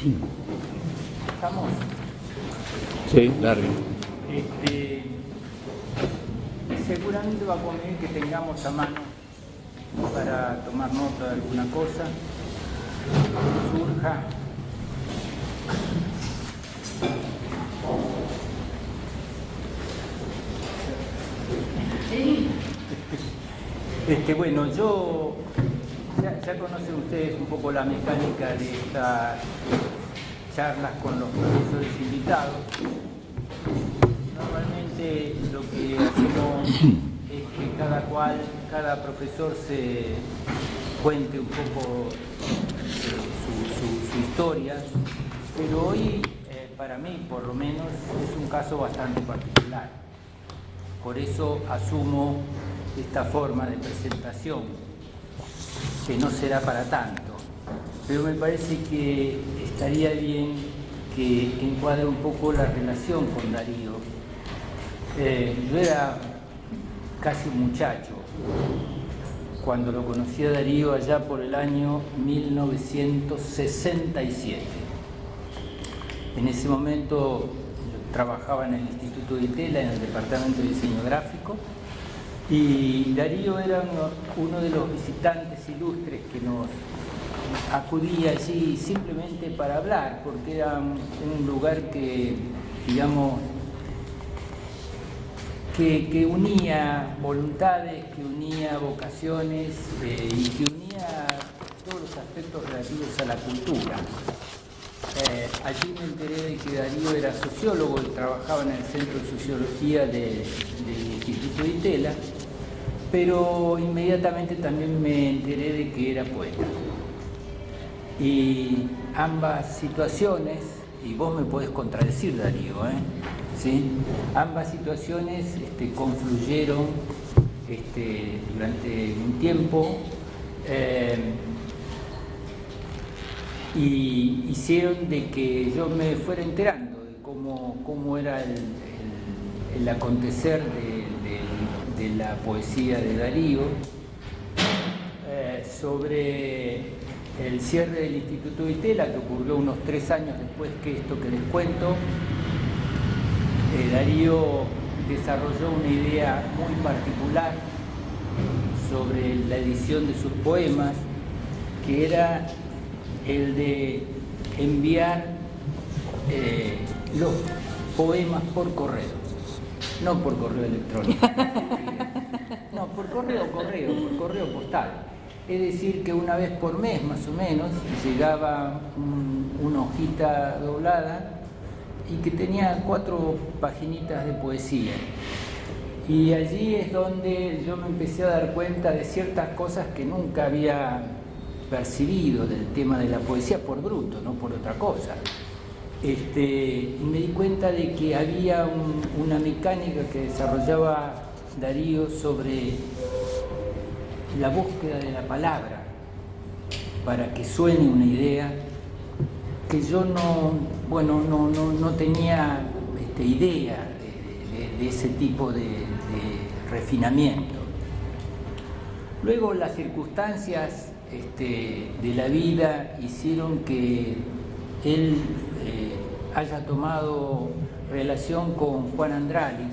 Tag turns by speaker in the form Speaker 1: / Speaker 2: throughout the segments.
Speaker 1: ¿Estamos?
Speaker 2: Sí, largo.
Speaker 1: Seguramente va a convenir que tengamos a mano para tomar nota de alguna cosa que surja. Bueno, ya conocen ustedes un poco la mecánica de estas charlas con los profesores invitados. Normalmente lo que hacemos es que cada profesor se cuente un poco su historia, pero hoy, para mí por lo menos, es un caso bastante particular. Por eso asumo esta forma de presentación, que no será para tanto, pero me parece que estaría bien que encuadre un poco la relación con Darío. Yo era casi un muchacho cuando lo conocí a Darío allá por el año 1967. En ese momento yo trabajaba en el Instituto de Itela, en el Departamento de Diseño Gráfico, y Darío era uno de los visitantes ilustres que nos acudía allí simplemente para hablar, porque era un lugar que, digamos, que unía voluntades, que unía vocaciones y que unía todos los aspectos relativos a la cultura. Allí me enteré de que Darío era sociólogo y trabajaba en el Centro de Sociología del Instituto de Itela, pero inmediatamente también me enteré de que era poeta. Y ambas situaciones, y vos me podés contradecir, Darío, ¿sí? Ambas situaciones confluyeron durante un tiempo y hicieron de que yo me fuera enterando de cómo era el acontecer de la poesía de Darío, sobre el cierre del Instituto de Itela, que ocurrió unos 3 años después que esto que les cuento. Darío desarrolló una idea muy particular sobre la edición de sus poemas, que era el de enviar los poemas por correo, no por correo electrónico, no, por correo postal. Es decir, que una vez por mes más o menos llegaba una hojita doblada y que tenía 4 paginitas de poesía. Y allí es donde yo me empecé a dar cuenta de ciertas cosas que nunca había percibido del tema de la poesía, por bruto, no por otra cosa. Y me di cuenta de que había una mecánica que desarrollaba Darío sobre la búsqueda de la palabra para que suene una idea que yo no tenía idea de ese tipo de refinamiento. Luego las circunstancias de la vida hicieron que él haya tomado relación con Juan Andralis,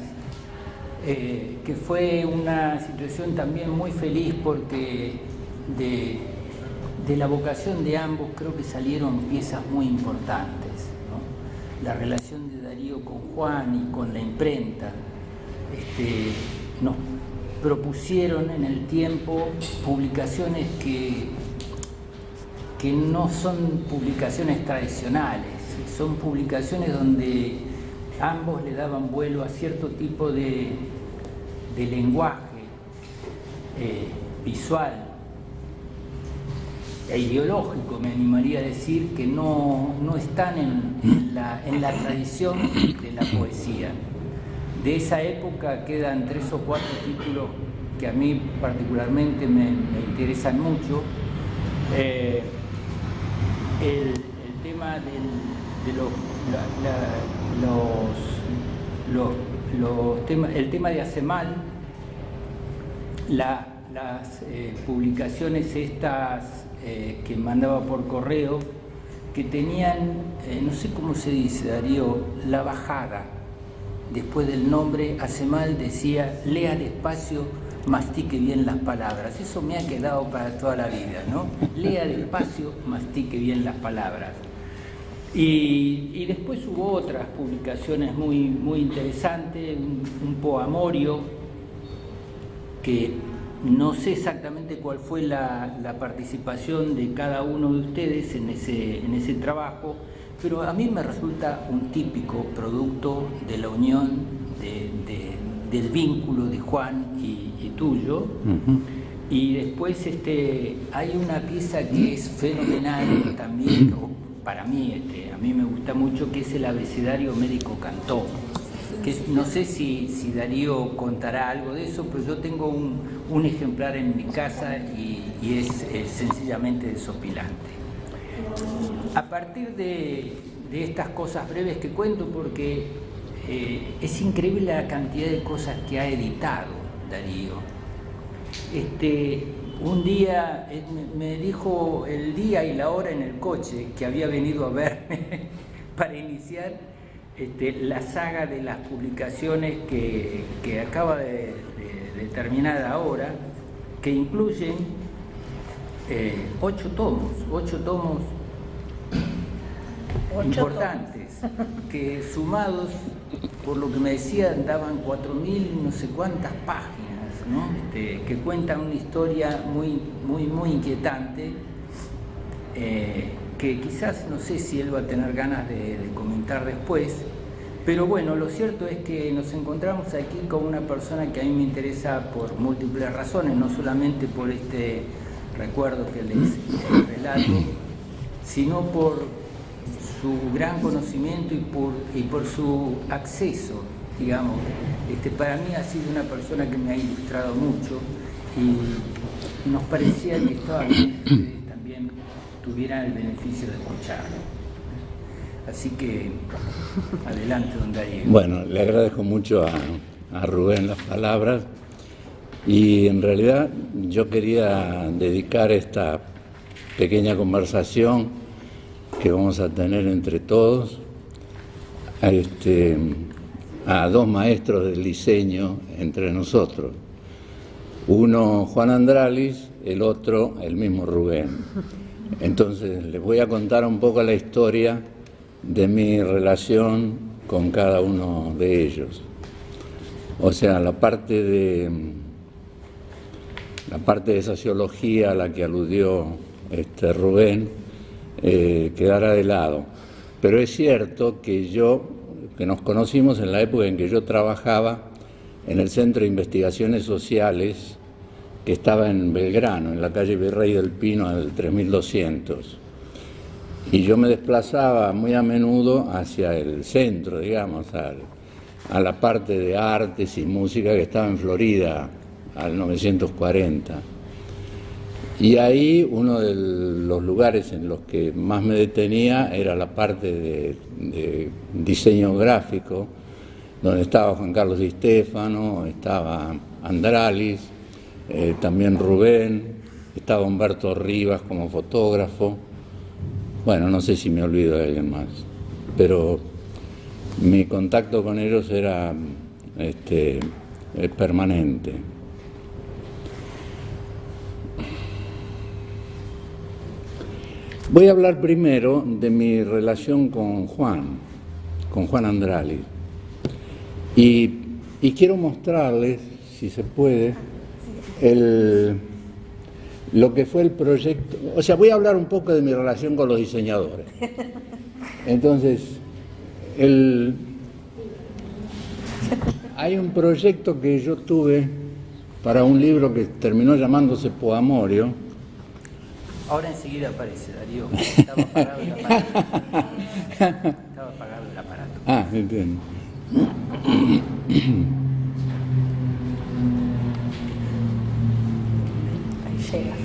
Speaker 1: que fue una situación también muy feliz porque de la vocación de ambos creo que salieron piezas muy importantes, ¿no? La relación de Darío con Juan y con la imprenta nos propusieron en el tiempo publicaciones que no son publicaciones tradicionales, son publicaciones donde ambos le daban vuelo a cierto tipo de lenguaje visual e ideológico, me animaría a decir, que no están en la tradición de la poesía. De esa época quedan 3 o 4 títulos que a mí particularmente me interesan mucho. El tema el tema de Acemal, las publicaciones estas que mandaba por correo, que tenían, no sé cómo se dice, Darío, la bajada. Después del nombre, hace mal, decía, lea despacio, mastique bien las palabras. Eso me ha quedado para toda la vida, ¿no? Lea despacio, mastique bien las palabras. Y después hubo otras publicaciones muy interesantes, un poamorio, que no sé exactamente cuál fue la participación de cada uno de ustedes en ese trabajo, pero a mí me resulta un típico producto de la unión del vínculo de Juan y tuyo. Uh-huh. Y después hay una pieza que es fenomenal también, para mí, a mí me gusta mucho, que es el abecedario médico Cantó. Que no sé si Darío contará algo de eso, pero yo tengo un ejemplar en mi casa y es sencillamente desopilante. A partir de estas cosas breves que cuento, porque es increíble la cantidad de cosas que ha editado Darío. Un día me dijo el día y la hora en el coche que había venido a verme para iniciar la saga de las publicaciones que acaba de terminar ahora, que incluyen 8 tomos importantes, que sumados, por lo que me decían, daban 4.000 no sé cuántas páginas, ¿no? Que cuentan una historia muy inquietante, que quizás no sé si él va a tener ganas de comentar después, pero bueno, lo cierto es que nos encontramos aquí con una persona que a mí me interesa por múltiples razones, no solamente por este recuerdo que les relato, sino por su gran conocimiento y por su acceso, digamos. Para mí ha sido una persona que me ha ilustrado mucho y nos parecía que estaba bien que ustedes también tuvieran el beneficio de escucharlo. Así que adelante, don Darío.
Speaker 2: Bueno, le agradezco mucho a Rubén las palabras, y en realidad yo quería dedicar esta pequeña conversación que vamos a tener entre todos a 2 maestros del diseño entre nosotros. Uno Juan Andralis, el otro el mismo Rubén. Entonces les voy a contar un poco la historia de mi relación con cada uno de ellos. O sea, la parte de sociología a la que aludió Rubén quedará de lado. Pero es cierto que nos conocimos en la época en que yo trabajaba en el Centro de Investigaciones Sociales, que estaba en Belgrano, en la calle Virrey del Pino, al 3200. Y yo me desplazaba muy a menudo hacia el centro, digamos, a la parte de artes y música que estaba en Florida, al 940. Y ahí uno de los lugares en los que más me detenía era la parte de diseño gráfico, donde estaba Juan Carlos Di Stefano, estaba Andralis, también Rubén, estaba Humberto Rivas como fotógrafo. Bueno, no sé si me olvido de alguien más, pero mi contacto con ellos era permanente. Voy a hablar primero de mi relación con Juan Andralis. Y quiero mostrarles, si se puede, lo que fue el proyecto. O sea, voy a hablar un poco de mi relación con los diseñadores. Entonces, hay un proyecto que yo tuve para un libro que terminó llamándose Poamorio.
Speaker 1: Ahora enseguida aparece, Darío. Estaba apagado el aparato. Estaba apagado el aparato.
Speaker 2: Ah, entiendo.
Speaker 3: Ahí llega.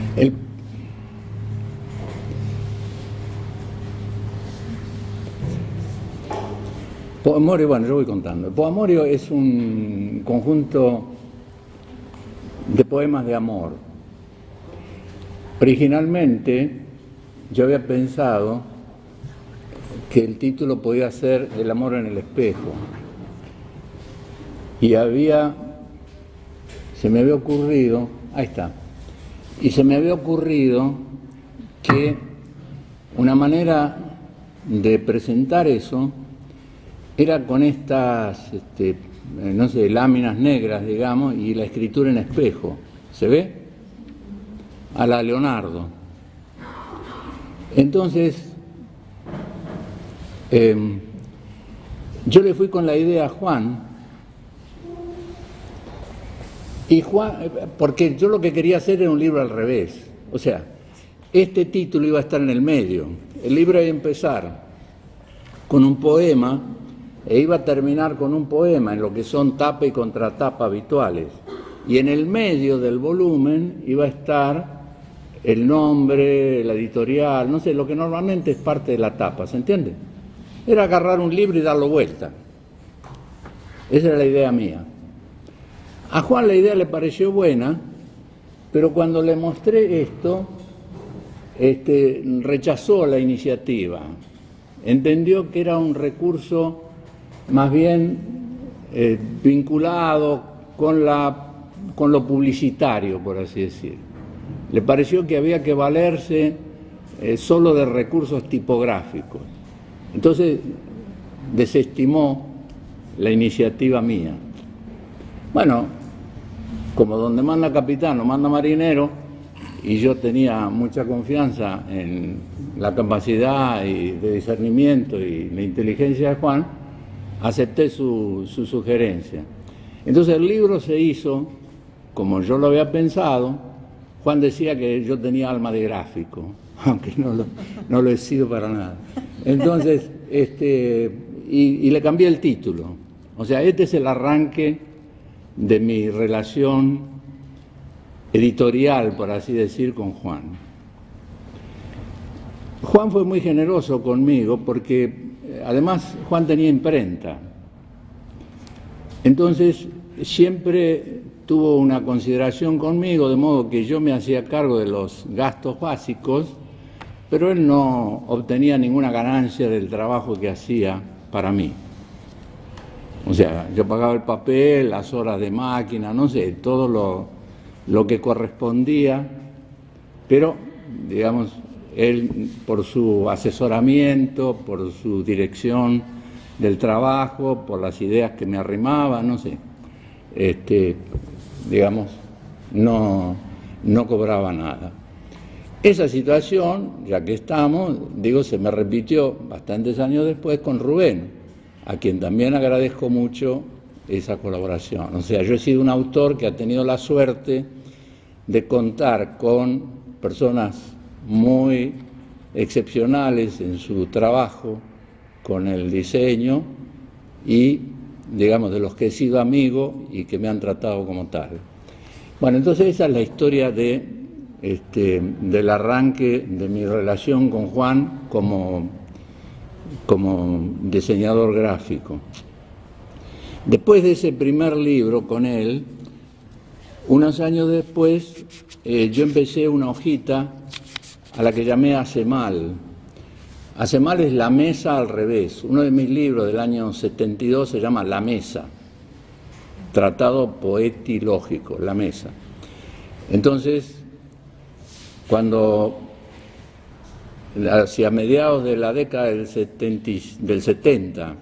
Speaker 2: Poamorio, bueno, yo voy contando. Poamorio es un conjunto de poemas de amor. Originalmente yo había pensado que el título podía ser El amor en el espejo. Y se me había ocurrido, ahí está, y se me había ocurrido que una manera de presentar eso era con estas, no sé, láminas negras, digamos, y la escritura en espejo. ¿Se ve? A la Leonardo. Entonces, yo le fui con la idea a Juan, porque yo lo que quería hacer era un libro al revés. O sea, este título iba a estar en el medio. El libro iba a empezar con un poema e iba a terminar con un poema en lo que son tapa y contratapa habituales. Y en el medio del volumen iba a estar el nombre, la editorial, no sé, lo que normalmente es parte de la tapa, ¿se entiende? Era agarrar un libro y darlo vuelta. Esa era la idea mía. A Juan la idea le pareció buena, pero cuando le mostré esto, rechazó la iniciativa. Entendió que era un recurso más bien vinculado con lo publicitario, por así decir. Le pareció que había que valerse solo de recursos tipográficos. Entonces desestimó la iniciativa mía. Bueno, como donde manda capitán o manda marinero, y yo tenía mucha confianza en la capacidad de discernimiento y la inteligencia de Juan, acepté su sugerencia. Entonces el libro se hizo como yo lo había pensado. Juan decía que yo tenía alma de gráfico, aunque no lo he sido para nada. Entonces, y le cambié el título. O sea, este es el arranque de mi relación editorial, por así decir, con Juan. Juan fue muy generoso conmigo porque, además, Juan tenía imprenta. Entonces, siempre tuvo una consideración conmigo, de modo que yo me hacía cargo de los gastos básicos, pero él no obtenía ninguna ganancia del trabajo que hacía para mí. O sea, yo pagaba el papel, las horas de máquina, no sé, todo lo que correspondía, pero, digamos, él por su asesoramiento, por su dirección del trabajo, por las ideas que me arrimaba, no sé, digamos, no cobraba nada. Esa situación, ya que estamos, digo, se me repitió bastantes años después con Rubén, a quien también agradezco mucho esa colaboración. O sea, yo he sido un autor que ha tenido la suerte de contar con personas muy excepcionales en su trabajo, con el diseño y, digamos, de los que he sido amigo y que me han tratado como tal. Bueno, entonces esa es la historia del arranque de mi relación con Juan como diseñador gráfico. Después de ese primer libro con él, unos años después, yo empecé una hojita a la que llamé Hacemal. Hacemal es la mesa al revés. Uno de mis libros del año 72 se llama La Mesa, tratado poetilógico, La Mesa. Entonces, cuando hacia mediados de la década del 70,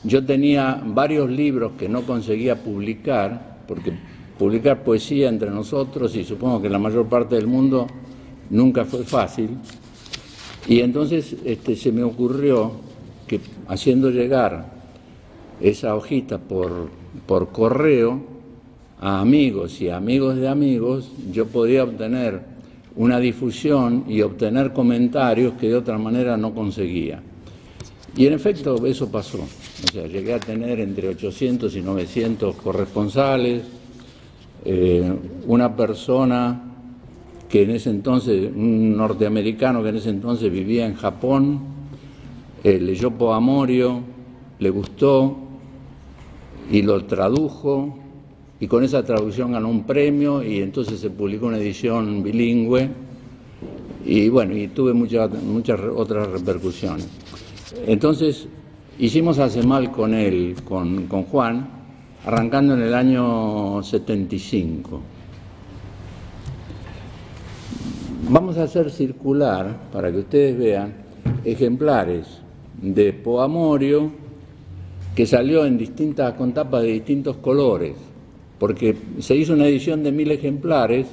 Speaker 2: yo tenía varios libros que no conseguía publicar, porque publicar poesía entre nosotros, y supongo que en la mayor parte del mundo, nunca fue fácil. Y entonces se me ocurrió que, haciendo llegar esa hojita por correo a amigos y amigos de amigos, yo podía obtener una difusión y obtener comentarios que de otra manera no conseguía. Y en efecto eso pasó. O sea, llegué a tener entre 800 y 900 corresponsales, una persona que en ese entonces, un norteamericano que en ese entonces vivía en Japón, leyó Poamorio, le gustó y lo tradujo, y con esa traducción ganó un premio, y entonces se publicó una edición bilingüe, y bueno, y tuve muchas otras repercusiones. Entonces hicimos ACEMAL con él, con Juan, arrancando en el año 75. Vamos a hacer circular, para que ustedes vean, ejemplares de Poamorio que salió en con tapas de distintos colores, porque se hizo una edición de 1000 ejemplares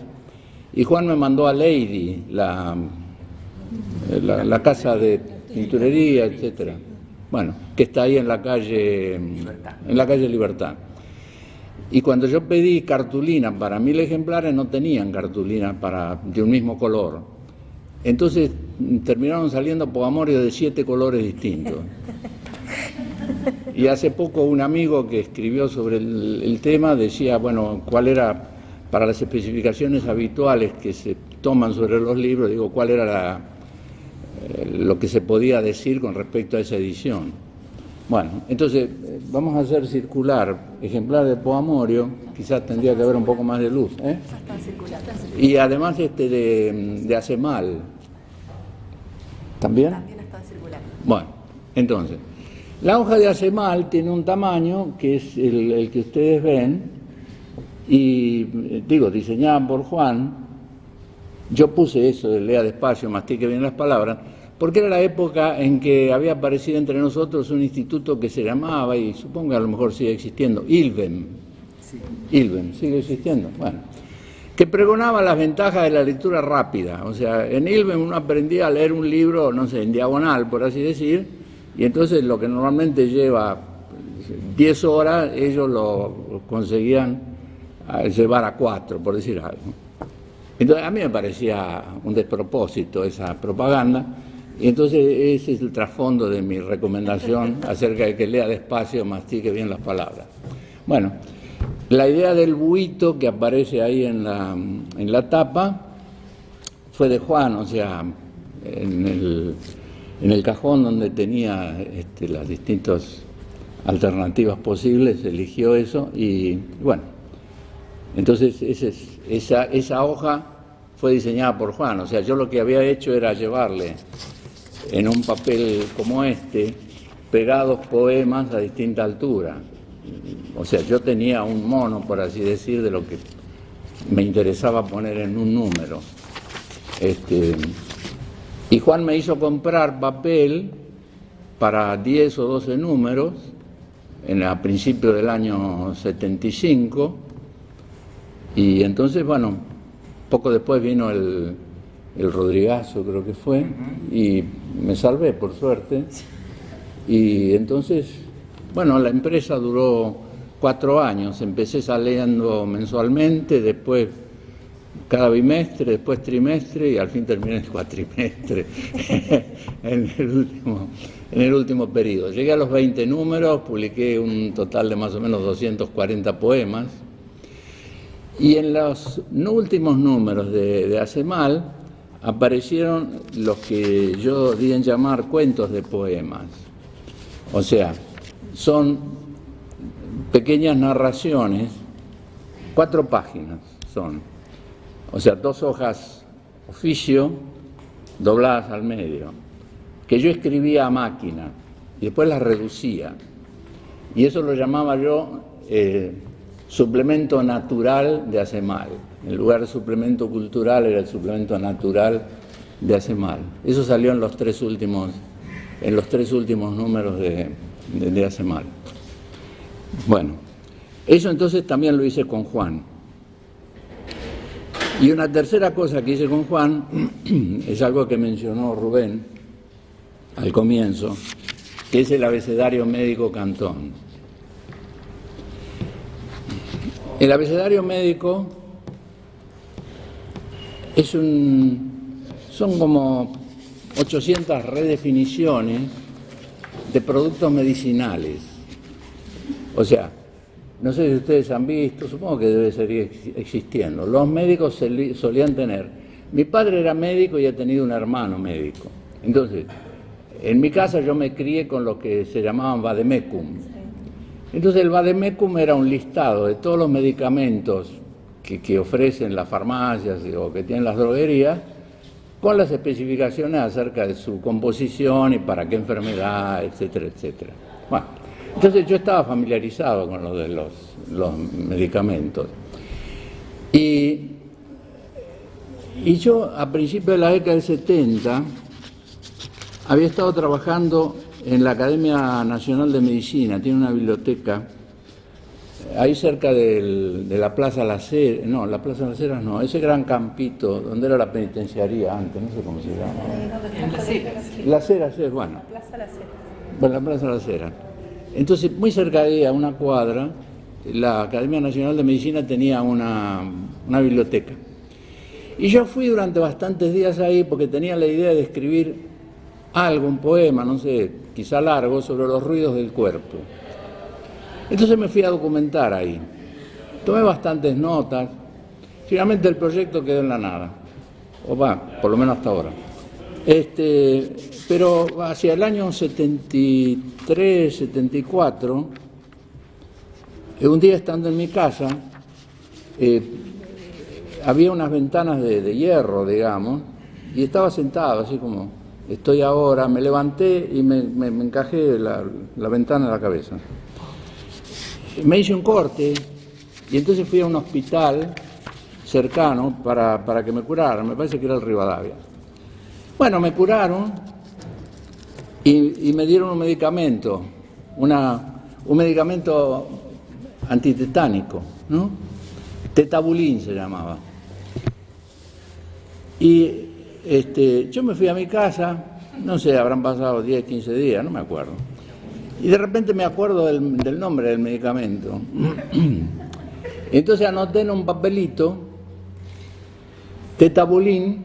Speaker 2: y Juan me mandó a Lady, la casa de pinturería, etcétera. Bueno, que está ahí en la calle Libertad. Y cuando yo pedí cartulina para 1000 ejemplares, no tenían cartulina de un mismo color. Entonces terminaron saliendo Poamorio de 7 colores distintos. Y hace poco un amigo que escribió sobre el tema decía, bueno, cuál era, para las especificaciones habituales que se toman sobre los libros, digo, cuál era lo que se podía decir con respecto a esa edición. Bueno, entonces vamos a hacer circular ejemplar de Poamorio, quizás tendría que haber un poco más de luz, ¿eh? Y además de ACEMAL. ¿También?
Speaker 3: También está circulando.
Speaker 2: Bueno, entonces, la hoja de ACEMAL tiene un tamaño que es el que ustedes ven, y digo, diseñada por Juan. Yo puse eso de lea despacio, mastique bien las palabras, porque era la época en que había aparecido entre nosotros un instituto que se llamaba, y supongo que a lo mejor sigue existiendo, ILVEM. Sí. ILVEM, sigue existiendo. Bueno, que pregonaba las ventajas de la lectura rápida. O sea, en ILVEM uno aprendía a leer un libro, no sé, en diagonal, por así decir, y entonces lo que normalmente lleva 10 horas, ellos lo conseguían llevar a 4, por decir algo. Entonces a mí me parecía un despropósito esa propaganda, y entonces ese es el trasfondo de mi recomendación acerca de que lea despacio, mastique bien las palabras. Bueno, la idea del buito que aparece ahí en la tapa fue de Juan, o sea, en el cajón donde tenía las distintas alternativas posibles, eligió eso y bueno, entonces esa hoja fue diseñada por Juan. O sea, yo lo que había hecho era llevarle en un papel como pegados poemas a distinta altura. O sea, yo tenía un mono, por así decir, de lo que me interesaba poner en un número. Y Juan me hizo comprar papel para 10 o 12 números a principios del año 75. Y entonces, bueno, poco después vino el Rodrigazo, creo que fue, y me salvé, por suerte. Y entonces, bueno, la empresa duró 4 años. Empecé saliendo mensualmente, después cada bimestre, después trimestre, y al fin terminé el cuatrimestre en el último periodo. Llegué a los 20 números, publiqué un total de más o menos 240 poemas. Y en los últimos números de ACEMAL aparecieron los que yo di en llamar cuentos de poemas. O sea, son pequeñas narraciones, 4 páginas son. O sea, 2 hojas oficio dobladas al medio, que yo escribía a máquina y después las reducía. Y eso lo llamaba yo suplemento natural de ACEMAL. En lugar de suplemento cultural era el suplemento natural de ACEMAL. Eso salió en los 3 últimos números de ACEMAL. Bueno, eso entonces también lo hice con Juan. Y una tercera cosa que hice con Juan es algo que mencionó Rubén al comienzo, que es el abecedario médico Cantón. El abecedario médico son como 800 redefiniciones de productos medicinales. O sea, no sé si ustedes han visto, supongo que debe seguir existiendo. Los médicos solían tener. Mi padre era médico y he tenido un hermano médico. Entonces, en mi casa yo me crié con lo que se llamaban vademecum. Entonces el vademecum era un listado de todos los medicamentos que ofrecen las farmacias o que tienen las droguerías con las especificaciones acerca de su composición y para qué enfermedad, etcétera, etcétera. Bueno, entonces yo estaba familiarizado con lo de los medicamentos. Y yo, a principios de la década del 70, había estado trabajando en la Academia Nacional de Medicina, tiene una biblioteca ahí cerca de la Plaza Las Heras, no, la Plaza Las Heras no, ese gran campito donde era la penitenciaría antes, no sé cómo se llama.
Speaker 1: En Las Heras.
Speaker 2: Las Heras es, bueno.
Speaker 3: La Plaza Las Heras.
Speaker 2: Bueno, la Plaza Las Heras. Entonces, muy cerca de ahí, a una cuadra, la Academia Nacional de Medicina tenía una biblioteca. Y yo fui durante bastantes días ahí porque tenía la idea de escribir algo, un poema, no sé, quizá largo, sobre los ruidos del cuerpo. Entonces me fui a documentar ahí. Tomé bastantes notas. Finalmente el proyecto quedó en la nada. O va, por lo menos hasta ahora. Pero hacia el año 73, 74, un día estando en mi casa, había unas ventanas de hierro, digamos, y estaba sentado, así como estoy ahora, me levanté y me encajé la ventana en la cabeza. Me hice un corte y entonces fui a un hospital cercano para que me curaran, me parece que era el Rivadavia. Bueno, me curaron y me dieron un medicamento, un medicamento antitetánico, ¿no? Tetabulín se llamaba. Y yo me fui a mi casa, no sé, habrán pasado 10, 15 días, no me acuerdo. Y de repente me acuerdo del nombre del medicamento. Entonces anoté en un papelito Tetabulín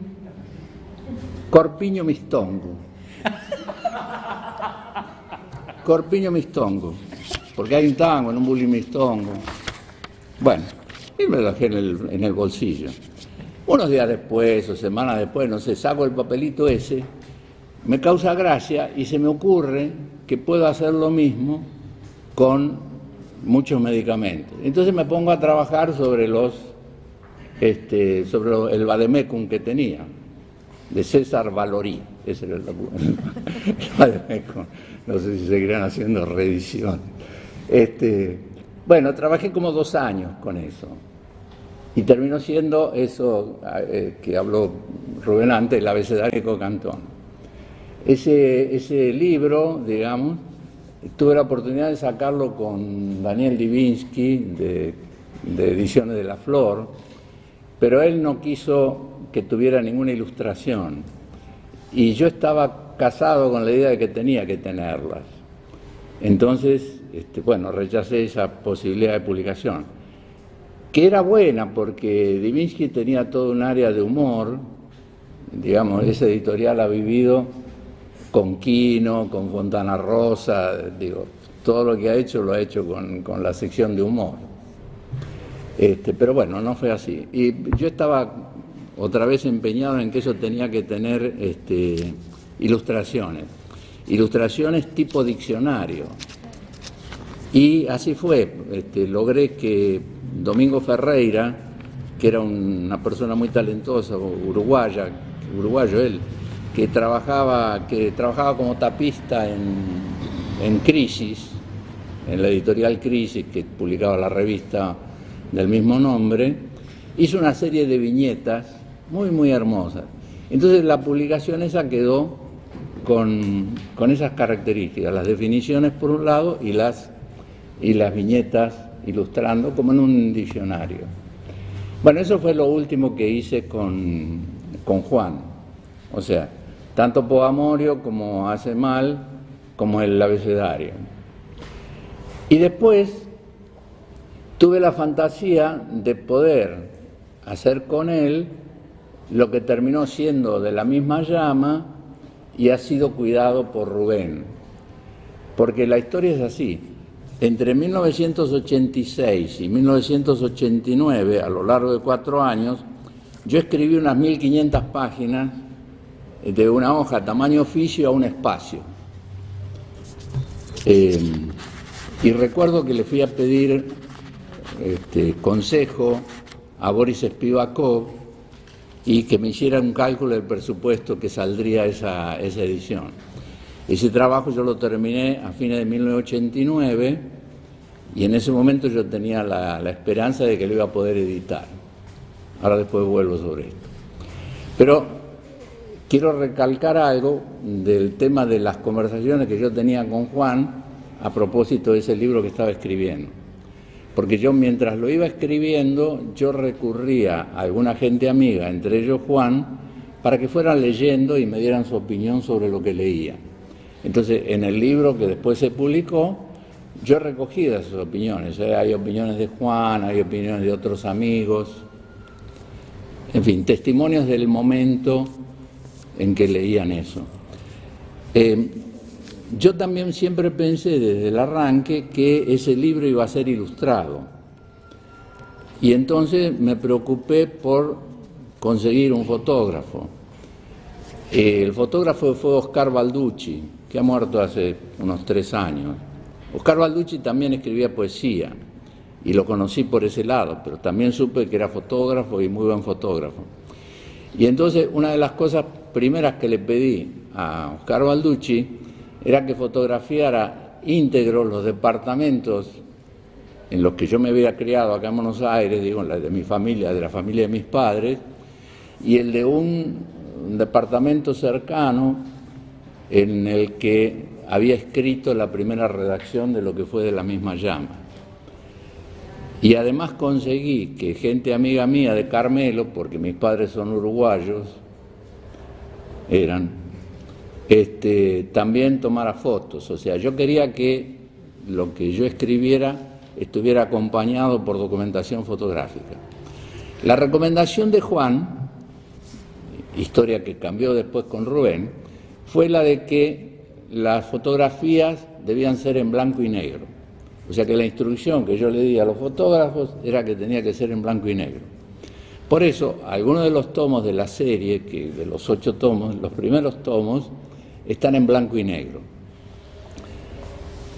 Speaker 2: Corpiño Mistongo. Corpiño Mistongo. Porque hay un tango en un bulín mistongo. Bueno, y me lo dejé en el bolsillo. Unos días después o semanas después, no sé, saco el papelito ese, me causa gracia y se me ocurre que puedo hacer lo mismo con muchos medicamentos. Entonces me pongo a trabajar sobre el vademecum que tenía, de César Valorí. Ese era el vademecum. No sé si seguirán haciendo reedición. Bueno, trabajé como 2 años con eso. Y terminó siendo eso que habló Rubén antes, el abecedario de Cantón. Ese libro, digamos, tuve la oportunidad de sacarlo con Daniel Divinsky, de Ediciones de la Flor, pero él no quiso que tuviera ninguna ilustración. Y yo estaba casado con la idea de que tenía que tenerlas. Entonces, bueno, rechacé esa posibilidad de publicación, que era buena porque Divinsky tenía todo un área de humor, digamos, ese editorial ha vivido con Quino, con Fontana Rosa, digo, todo lo que ha hecho lo ha hecho con la sección de humor. Pero bueno, no fue así. Y yo estaba otra vez empeñado en que eso tenía que tener ilustraciones tipo diccionario. Y así fue, logré que Domingo Ferreira, que era una persona muy talentosa, uruguayo él, que trabajaba como tapista en Crisis, en la editorial Crisis, que publicaba la revista del mismo nombre, hizo una serie de viñetas muy, muy hermosas. Entonces la publicación esa quedó con esas características, las definiciones por un lado y las viñetas ilustrando como en un diccionario. Bueno, eso fue lo último que hice con Juan, o sea, tanto Poamorio como Hace Mal, como el abecedario. Y después tuve la fantasía de poder hacer con él lo que terminó siendo de la misma llama y ha sido cuidado por Rubén. Porque la historia es así. Entre 1986 y 1989, a lo largo de 4 años, yo escribí unas 1500 páginas de una hoja tamaño oficio a un espacio. Y recuerdo que le fui a pedir consejo a Boris Spivakov y que me hiciera un cálculo del presupuesto que saldría esa edición. Ese trabajo yo lo terminé a fines de 1989 y en ese momento yo tenía la esperanza de que lo iba a poder editar. Ahora después vuelvo sobre esto. Pero quiero recalcar algo del tema de las conversaciones que yo tenía con Juan a propósito de ese libro que estaba escribiendo. Porque yo mientras lo iba escribiendo, yo recurría a alguna gente amiga, entre ellos Juan, para que fueran leyendo y me dieran su opinión sobre lo que leía. Entonces, en el libro que después se publicó, yo recogí de sus opiniones. Hay opiniones de Juan, hay opiniones de otros amigos, en fin, testimonios del momento en que leían eso. Yo también siempre pensé desde el arranque que ese libro iba a ser ilustrado. Y entonces me preocupé por conseguir un fotógrafo. El fotógrafo fue Oscar Balducci, que ha muerto hace unos 3 años. Oscar Balducci también escribía poesía, y lo conocí por ese lado, pero también supe que era fotógrafo y muy buen fotógrafo. Y entonces una de las cosas primeras que le pedí a Oscar Balducci era que fotografiara íntegros los departamentos en los que yo me había criado acá en Buenos Aires, digo, de mi familia, de la familia de mis padres, y el de un departamento cercano en el que había escrito la primera redacción de lo que fue De la misma llama. Y además conseguí que gente amiga mía de Carmelo, porque mis padres son uruguayos, también tomara fotos. O sea, yo quería que lo que yo escribiera estuviera acompañado por documentación fotográfica. La recomendación de Juan, historia que cambió después con Rubén, fue la de que las fotografías debían ser en blanco y negro. O sea que la instrucción que yo le di a los fotógrafos era que tenía que ser en blanco y negro. Por eso, algunos de los tomos de la serie, que de los 8 tomos, los primeros tomos, están en blanco y negro.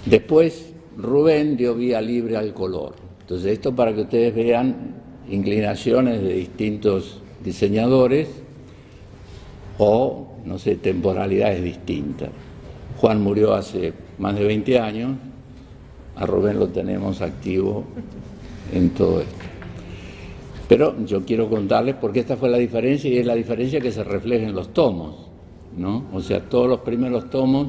Speaker 2: Después, Rubén dio vía libre al color. Entonces, esto para que ustedes vean inclinaciones de distintos diseñadores o, no sé, temporalidades distintas. Juan murió hace más de 20 años, a Rubén lo tenemos activo en todo esto. Pero yo quiero contarles por qué esta fue la diferencia, y es la diferencia que se refleja en los tomos, ¿no? O sea, todos los primeros tomos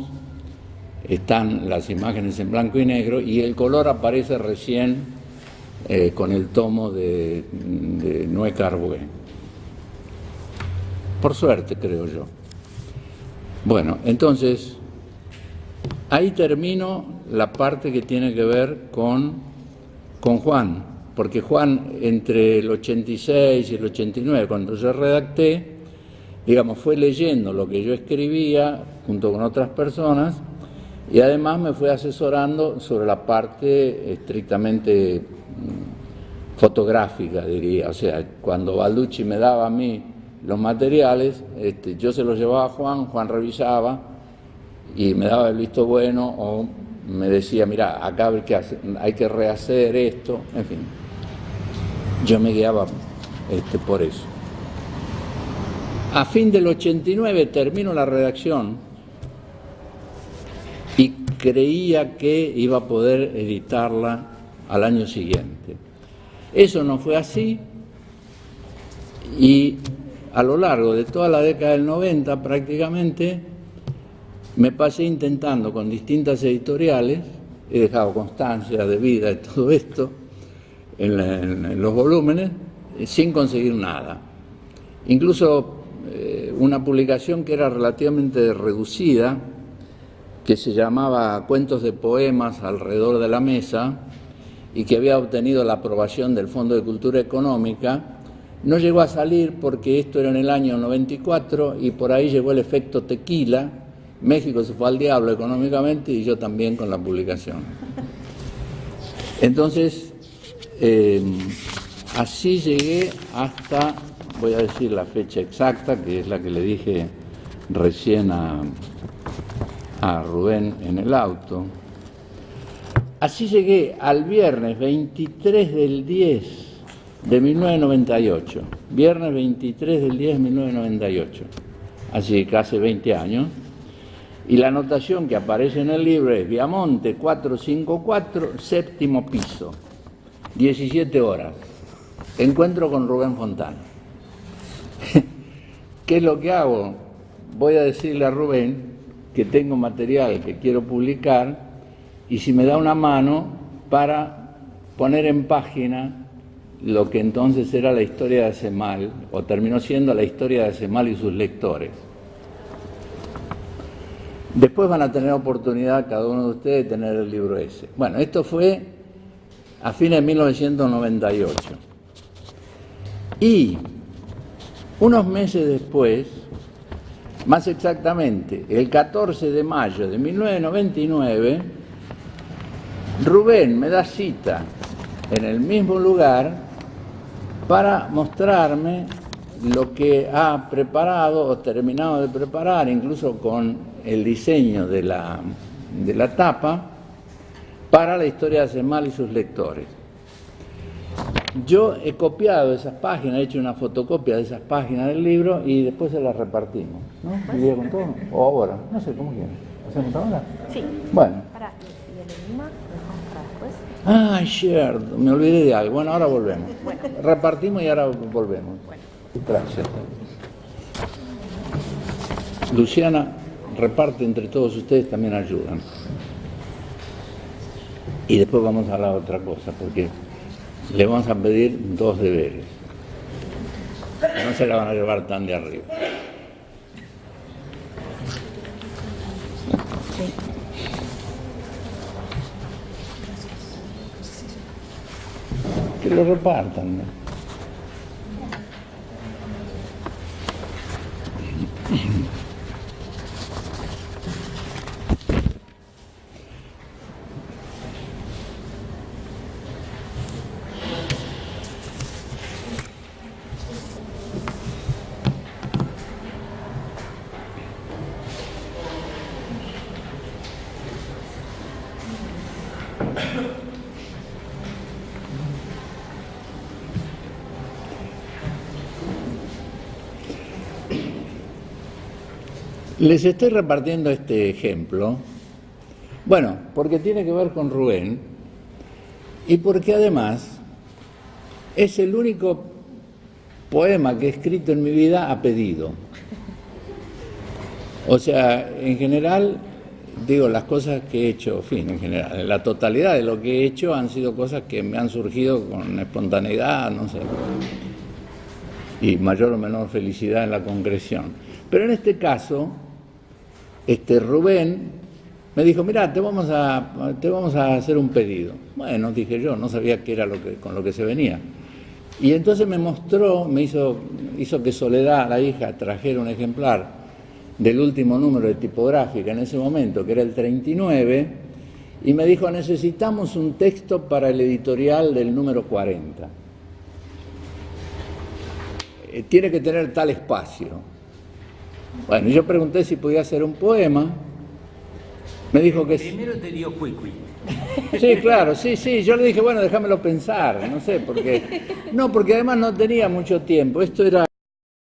Speaker 2: están las imágenes en blanco y negro y el color aparece recién con el tomo de Noé Carbué. Por suerte, creo yo. Bueno, entonces, ahí termino la parte que tiene que ver con Juan, porque Juan, entre el 86 y el 89, cuando yo redacté, digamos, fue leyendo lo que yo escribía junto con otras personas y además me fue asesorando sobre la parte estrictamente fotográfica, diría. O sea, cuando Balducci me daba a mí los materiales, yo se los llevaba a Juan, Juan revisaba y me daba el visto bueno o me decía, mira, acá hay que rehacer esto, en fin. Yo me guiaba por eso. A fin del 89 termino la redacción y creía que iba a poder editarla al año siguiente. Eso no fue así y a lo largo de toda la década del 90 prácticamente me pasé intentando con distintas editoriales, he dejado constancia de vida de todo esto en los volúmenes, sin conseguir nada. Incluso una publicación que era relativamente reducida, que se llamaba Cuentos de Poemas alrededor de la mesa, y que había obtenido la aprobación del Fondo de Cultura Económica, no llegó a salir porque esto era en el año 94 y por ahí llegó el efecto tequila. México se fue al diablo económicamente y yo también con la publicación. Entonces, así llegué hasta, voy a decir la fecha exacta, que es la que le dije recién a Rubén en el auto. Así llegué al viernes 23 del 10 de 1998, viernes 23 del 10 de 1998, así que hace 20 años, y la anotación que aparece en el libro es Viamonte 454, séptimo piso, 17 horas, encuentro con Rubén Fontana. ¿Qué es lo que hago? Voy a decirle a Rubén que tengo material que quiero publicar y si me da una mano para poner en página lo que entonces era la historia de Acemal, o terminó siendo la historia de Acemal y sus lectores. Después van a tener oportunidad cada uno de ustedes de tener el libro ese. Bueno, esto fue a fines de 1998. Y unos meses después, más exactamente el 14 de mayo de 1999, Rubén me da cita en el mismo lugar para mostrarme lo que ha preparado o terminado de preparar, incluso con el diseño de la tapa, para la historia de Acemal y sus lectores. Yo he copiado esas páginas, he hecho una fotocopia de esas páginas del libro y después se las repartimos, ¿no? ¿Y con todo? ¿O ahora? No sé, ¿cómo quieren? ¿Hacemos ahora?
Speaker 3: Sí.
Speaker 2: Bueno.
Speaker 3: Para, y el enigma lo dejamos para después.
Speaker 2: Ah, cierto, me olvidé de algo. Bueno, ahora volvemos.
Speaker 3: Bueno.
Speaker 2: Repartimos y ahora volvemos.
Speaker 3: Bueno.
Speaker 2: Gracias. Luciana reparte entre todos ustedes, también ayudan. Y después vamos a hablar de otra cosa, porque le vamos a pedir 2 deberes. No se la van a llevar tan de arriba.
Speaker 3: Sí.
Speaker 2: Que lo repartan, ¿no? Les estoy repartiendo este ejemplo, bueno, porque tiene que ver con Rubén y porque además es el único poema que he escrito en mi vida a pedido. O sea, en general, digo, las cosas que he hecho, en fin, en general, la totalidad de lo que he hecho han sido cosas que me han surgido con espontaneidad, no sé, y mayor o menor felicidad en la concreción. Pero en este caso, Rubén me dijo, mirá, te vamos a hacer un pedido. Bueno, dije yo, no sabía qué era con lo que se venía. Y entonces me mostró, hizo que Soledad, la hija, trajera un ejemplar del último número de Tipográfica en ese momento, que era el 39, y me dijo, necesitamos un texto para el editorial del número 40. Tiene que tener tal espacio. Bueno, yo pregunté si podía hacer un poema, me dijo que sí.
Speaker 1: Primero te dio cuicui.
Speaker 2: Sí, claro, sí, yo le dije, bueno, déjamelo pensar, no sé, porque además no tenía mucho tiempo, esto era